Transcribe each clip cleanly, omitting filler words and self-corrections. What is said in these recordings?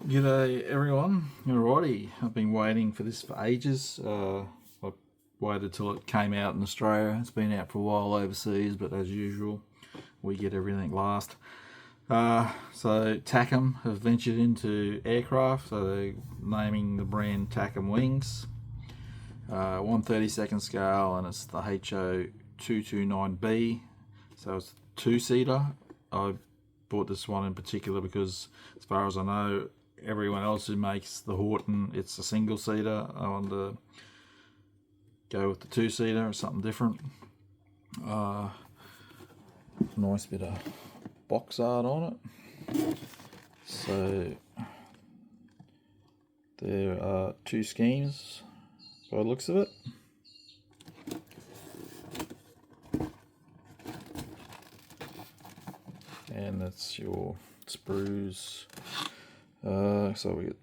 G'day everyone. Alrighty, I've been waiting for this for ages. I waited till it came out in Australia. It's been out for a while overseas, but as usual, we get everything last. So Takom have ventured into aircraft, so they're naming the brand Takom Wings. 1/32 scale, and it's the HO229B, so it's two-seater. I bought this one in particular because, as far as I know, everyone else who makes the Horton, it's a single-seater. I wanted to go with the two-seater or something different. Nice bit of box art on it. So there are two schemes by the looks of it. And that's your sprues. So we get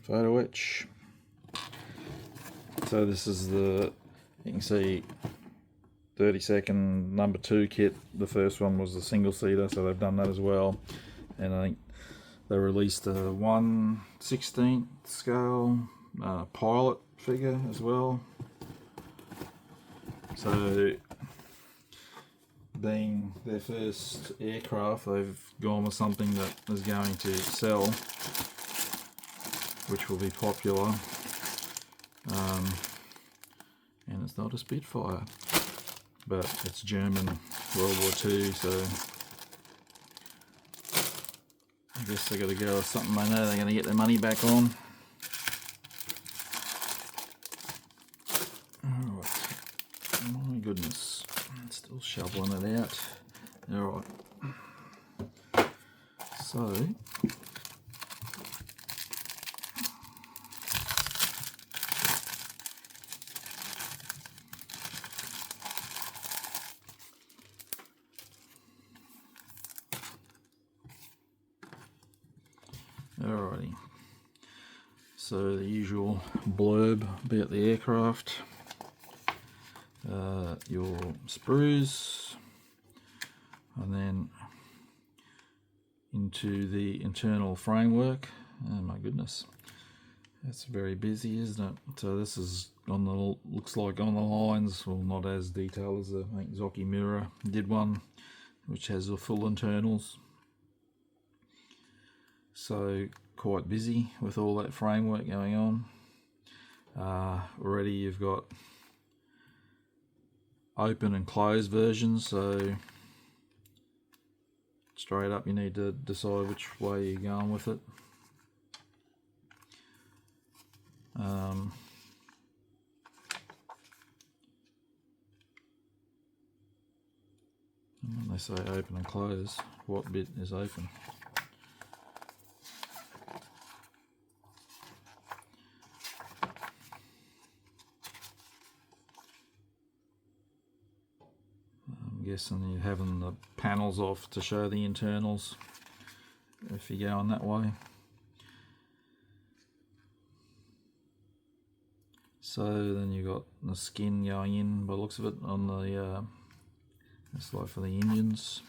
photo etch. So this is the, you can see 32nd number 2 kit. The first one was the single seater, so they've done that as well. And I think they released a 1/16 scale pilot figure as well. So being their first aircraft, they've gone with something that is going to sell, which will be popular. And it's not a Spitfire, but it's German World War II, so I guess they got to go with something they know they're going to get their money back on. Alright, my goodness, I'm still shoveling it out. Alright, so alrighty, so the usual blurb about the aircraft, your sprues, and then into the internal framework. Oh my goodness, that's very busy, isn't it? So this is on the, looks like on the lines, well, not as detailed as I think Zoki Mirror did one, which has the full internals. So quite busy with all that framework going on. Already you've got open and closed versions, so straight up you need to decide which way you're going with it. When they say open and close, what bit is open? I'm guessing you're having the panels off to show the internals if you're going that way. So then you've got the skin going in by the looks of it on the, it's like for the engines.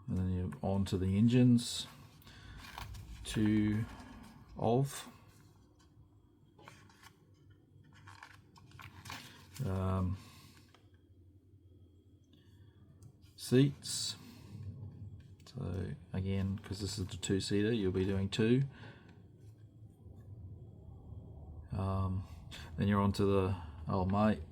And then you're on to the engines, seats. So again, because this is the two-seater, you'll be doing two. Then you're on to the old mate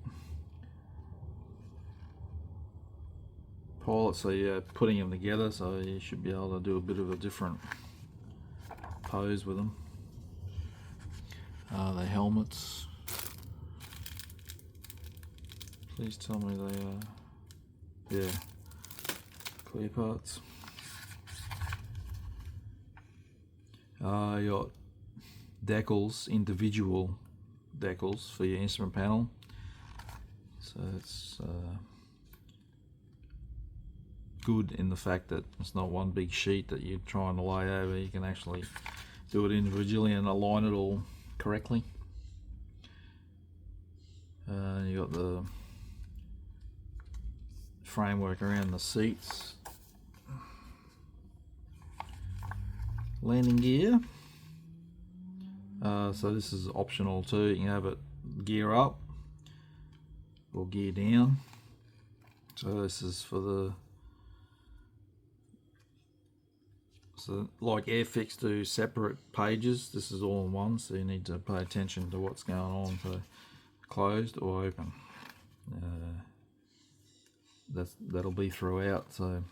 pilot, so you're putting them together, so you should be able to do a bit of a different pose with them. The helmets, please tell me they are, yeah, clear parts. You got decals, individual decals for your instrument panel, so it's good in the fact that it's not one big sheet that you're trying to lay over. You can actually do it individually and align it all correctly. You got the framework around the seats, landing gear. So this is optional too. You can have it gear up or gear down. So this is for the, so like Airfix do separate pages, this is all in one, so you need to pay attention to what's going on for closed or open. That'll be throughout. So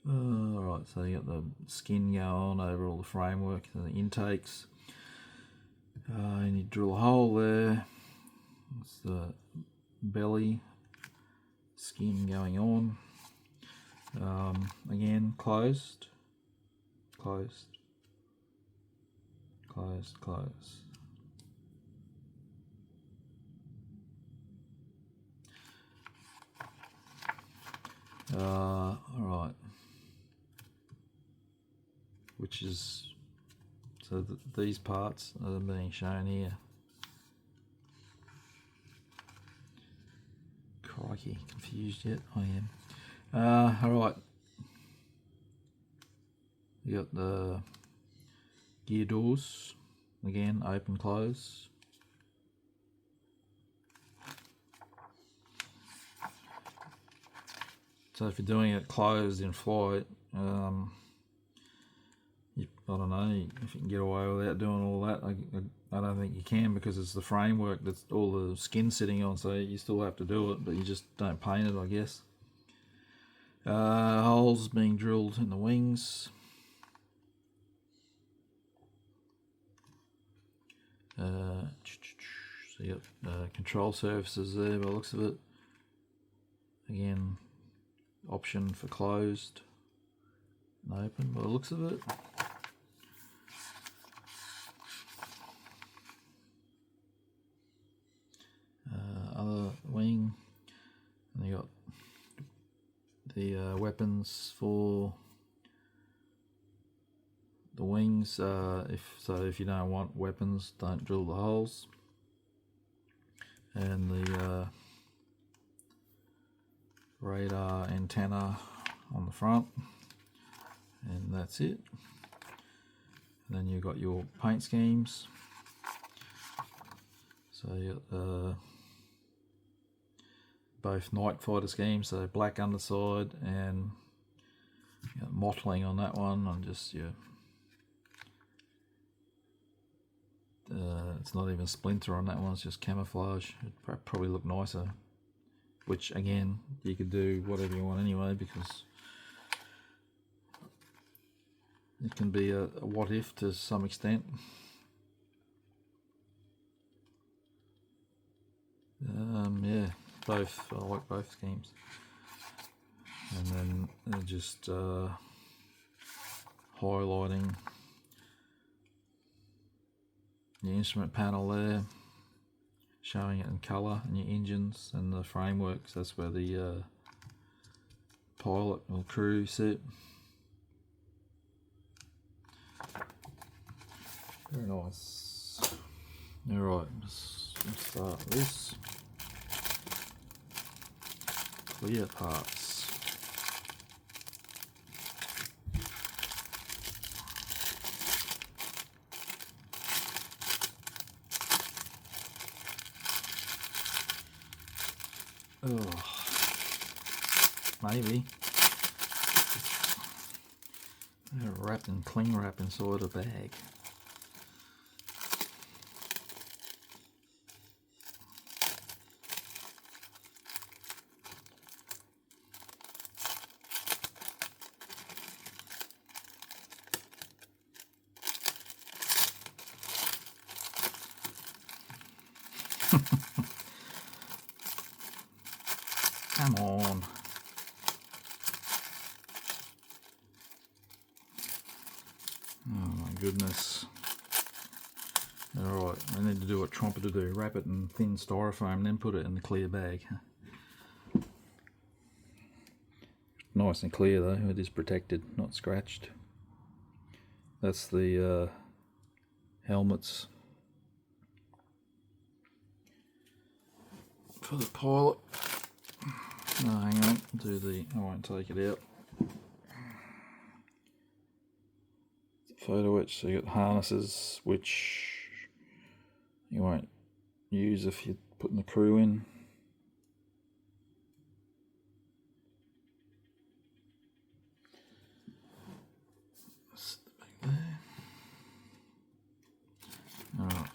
alright, so you got the skin going on over all the framework and the intakes. You need to drill a hole there. That's the belly skin going on. Again, closed, closed, closed, closed. Alright, which is, so these parts are being shown here. Crikey, confused yet? I am. Alright, you got the gear doors, again, open, close. So if you're doing it closed in flight, I don't know if you can get away without doing all that. I don't think you can, because it's the framework that's all the skin sitting on, so you still have to do it, but you just don't paint it, I guess. Holes being drilled in the wings. So you got control surfaces there by the looks of it. Again, option for closed and open by the looks of it. Other wing, and you got the weapons for the wings. If you don't want weapons, don't drill the holes. And the radar antenna on the front, and that's it. And then you've got your paint schemes. So you got both night fighter schemes, so black underside, and you got mottling on that one, and just your it's not even splinter on that one, it's just camouflage. It'd probably look nicer, which again you could do whatever you want anyway, because it can be a what if to some extent. Yeah, both, I like both schemes. And then just highlighting the instrument panel there, showing it in colour, and your engines and the frameworks. That's where the pilot or crew sit. Very nice. Alright, let's start this. Clear parts. Oh, maybe. They're wrapped in cling wrap inside a bag. Come on. Oh my goodness. Alright, I need to do what Trumpeter do, wrap it in thin styrofoam and then put it in the clear bag. Nice and clear though, it is protected, not scratched. That's the helmets for the pilot. No, hang on, I won't take it out. Photo etch, so you got harnesses which you won't use if you're putting the crew in. There. Alright.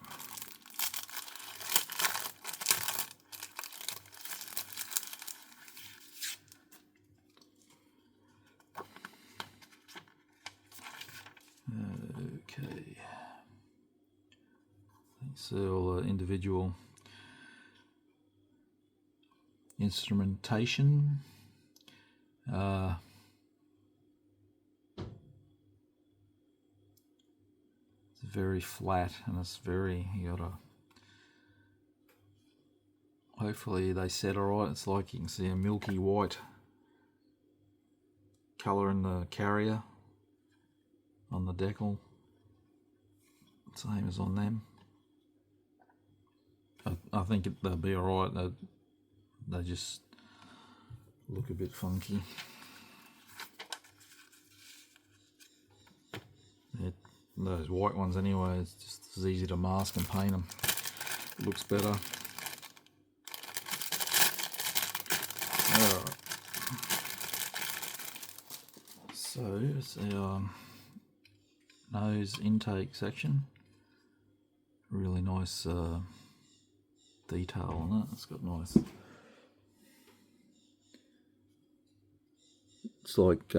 Okay. So all the individual instrumentation. It's very flat and it's very, you gotta, hopefully they set alright. It's like you can see a milky white colour in the carrier on the decal, same as on them. I think they'll be alright. They just look a bit funky. Those white ones anyway, it's just as easy to mask and paint them. It looks better. Alright. So it's our nose intake section. Really nice detail on it. It's got nice. It's like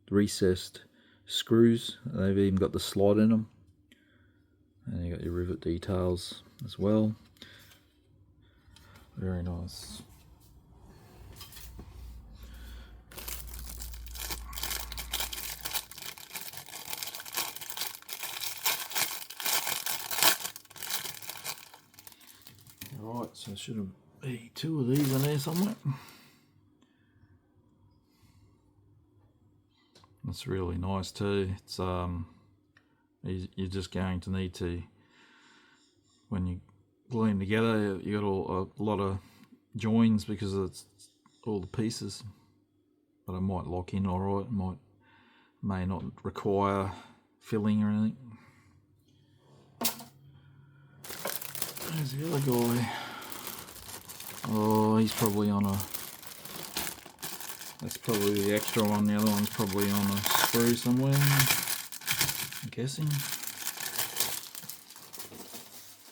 recessed screws. They've even got the slot in them, and you got your rivet details as well. Very nice. Right, so there should be two of these in there somewhere. It's really nice too. It's you're just going to need to, when you glue them together, you got a lot of joins because it's all the pieces, but it might lock in all right. May not require filling or anything. There's the other guy. Oh, he's probably on a. That's probably the extra one. The other one's probably on a sprue somewhere, I'm guessing.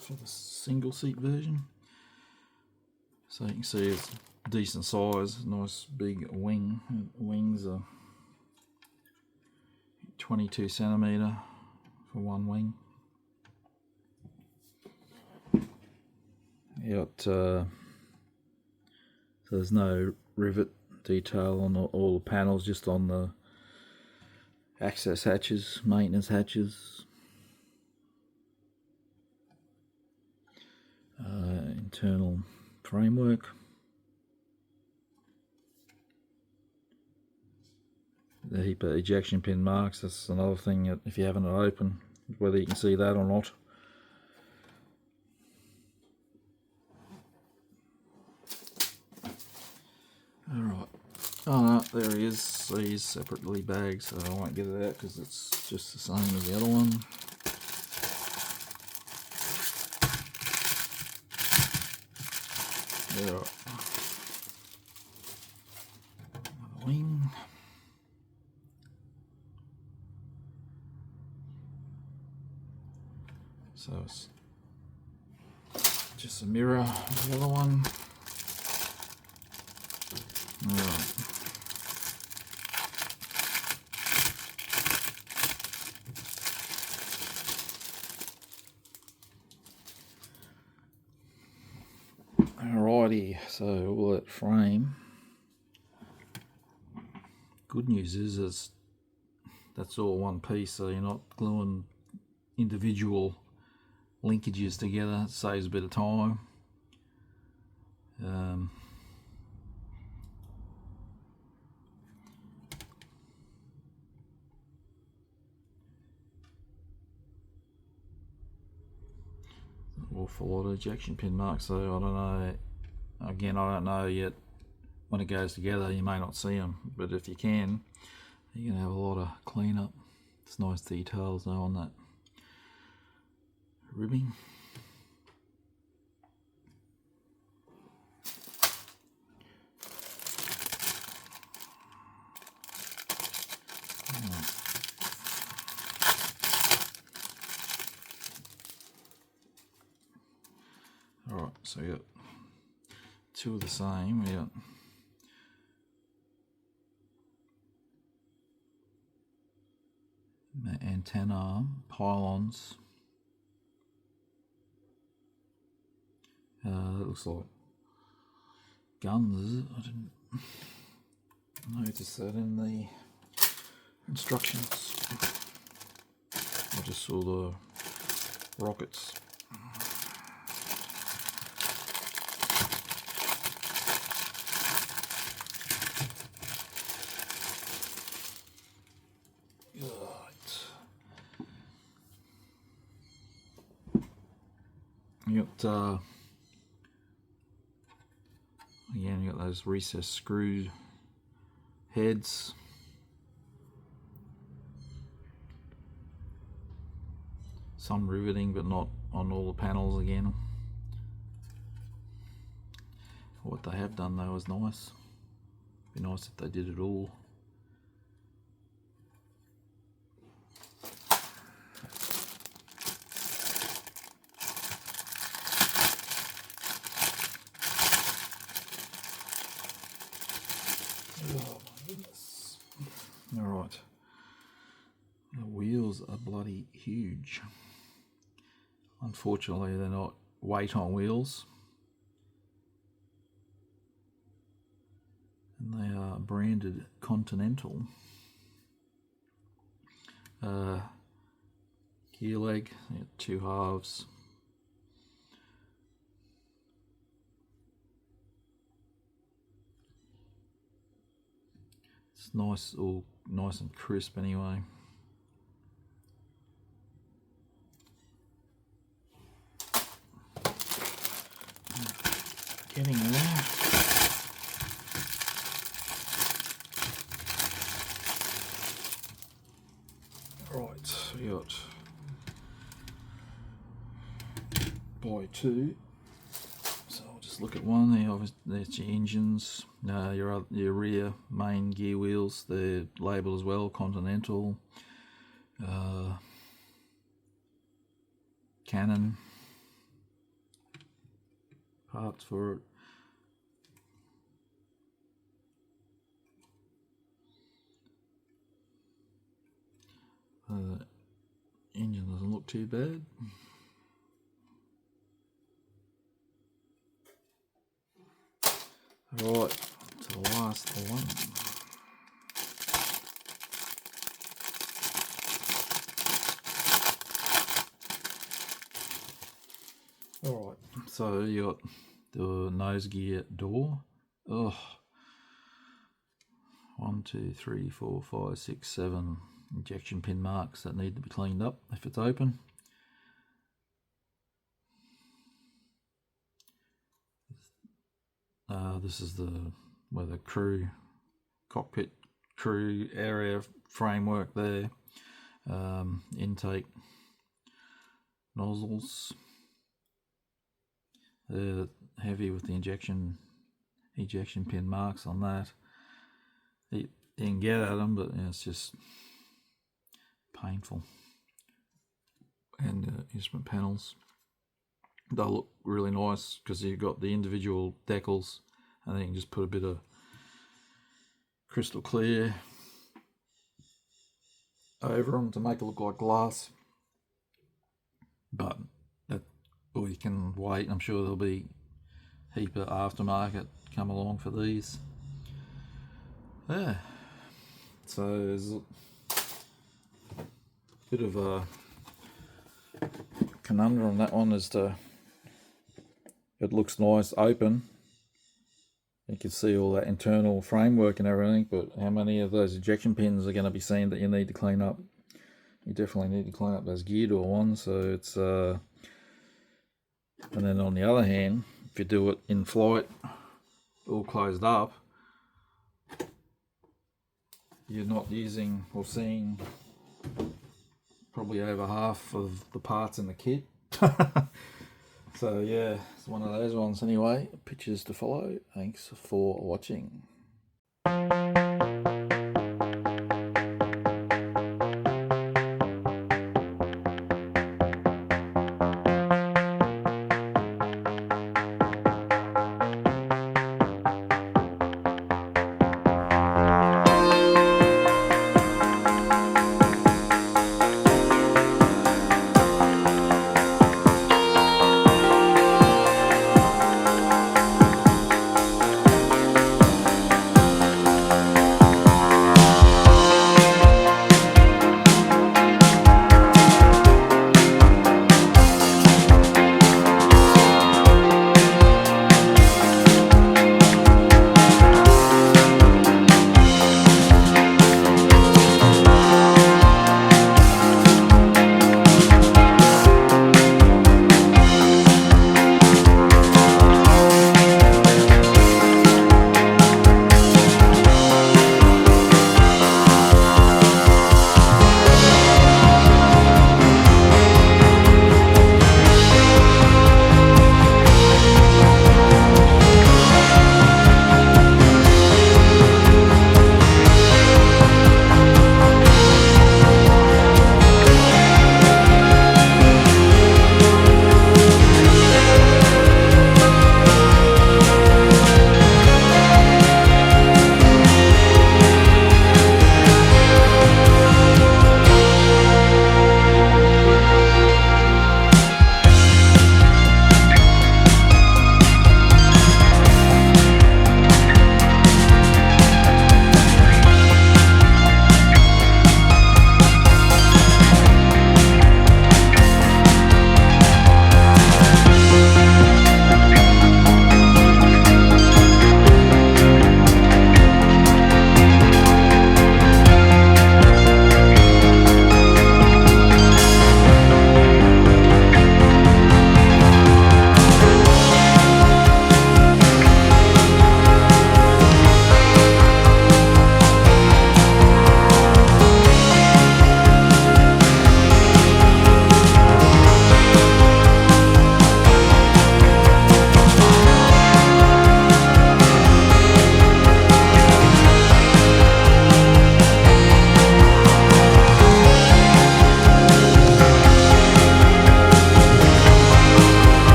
For the single seat version. So you can see it's decent size, nice big wing. The wings are 22 centimetre for one wing. You got so there's no rivet detail on all the panels, just on the access hatches, maintenance hatches, internal framework. The HEPA ejection pin marks, that's another thing that if you haven't it open, whether you can see that or not. Alright. Oh no, there he is. These separately bagged, so I won't get it out because it's just the same as the other one. Alright. Another wing. So it's just a mirror of the other one. Alright. Alrighty, so all that frame. Good news is that's all one piece, so you're not gluing individual linkages together. It saves a bit of time. Awful lot of ejection pin marks, so I don't know. Again, I don't know yet when it goes together you may not see them, but if you can, you're going to have a lot of cleanup. It's nice details though on that ribbing. Alright, so we got two of the same. We got antenna pylons. That looks like guns. I didn't notice that in the instructions. I just saw the rockets. You got again, you got those recessed screw heads. Some riveting, but not on all the panels again. What they have done though is nice. Be nice if they did it all. Oh my goodness. Alright. The wheels are bloody huge. Unfortunately, they're not weight on wheels. And they are branded Continental. Gear leg, two halves. It's nice, all nice and crisp anyway. Getting there. Right, we got by two. So I'll just look at one. There's your engines. Your rear main gear wheels. They're labelled as well. Continental. Canon. Parts for it. Engine doesn't look too bad. Right, to the last one. Alright, so you got the nose gear door. Oh, 1, 2, 3, 4, 5, 6, 7 injection pin marks that need to be cleaned up if it's open. This is where the cockpit crew area framework there. Intake nozzles. They're heavy with the ejection pin marks on that. You can get at them, but it's just painful. And instrument panels, they'll look really nice because you've got the individual decals, and then you can just put a bit of crystal clear over them to make it look like glass. But or you can wait. I'm sure there'll be a heap of aftermarket come along for these. Yeah. So there's a bit of a conundrum on that one as to it looks nice open. You can see all that internal framework and everything, but how many of those ejection pins are going to be seen that you need to clean up? You definitely need to clean up those gear door ones. So it's and then on the other hand, if you do it in flight, all closed up, you're not using or seeing probably over half of the parts in the kit. So yeah, it's one of those ones anyway. Pictures to follow. Thanks for watching.